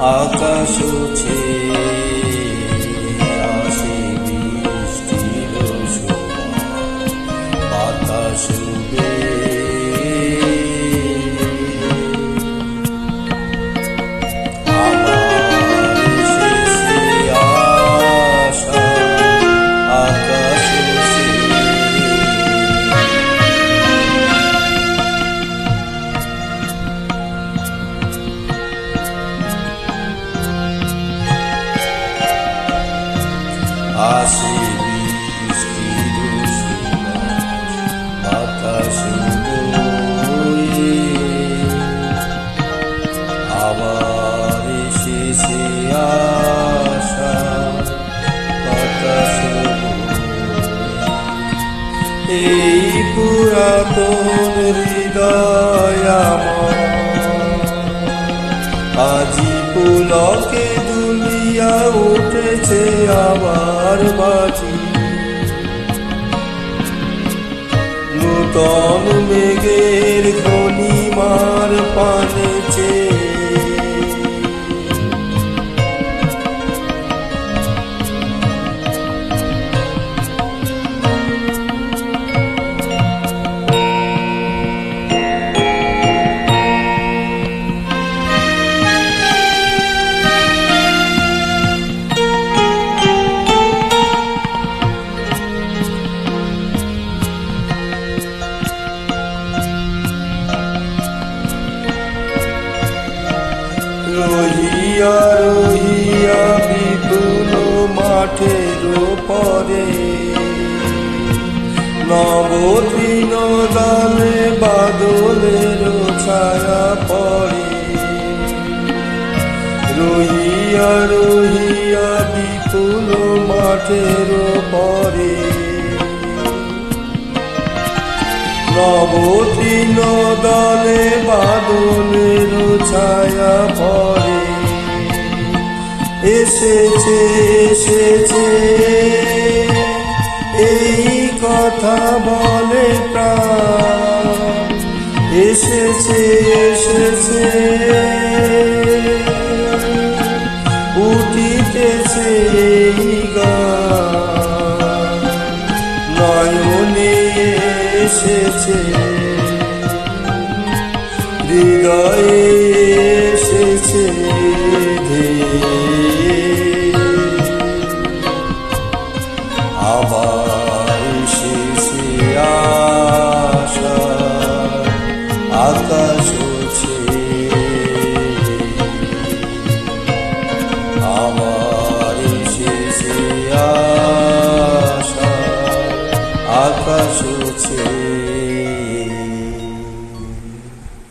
আকাশ আসে বৃষ্টির সময়, বাতাস আসে বৃষ্টির সুবাস, বাতাস বয়ে আবার এসেছে আশা, বাতাস বয়ে এই পুরাতন হৃদয় আমার আজি পুলকে দুলিয়া উঠেছে আবার বাজি, নূতন মেঘের ঘনিমার পানে চেয়ে রহিয়া রহিয়া বিপুল মাঠের পরে নবতৃণ দলে বাদলের ছায়া পড়ে, রহিয়া রহিয়া বিপুল মাঠের পরে নবতৃণ দলে বাদলের ছায়া পড়ে, এসেছে এসেছে এই কথা বলে প্রাণ, এসেছে এসেছে উঠিতেছে এই গান, নয়নে এসেছে হৃদয়ে এসেছে ধীরে।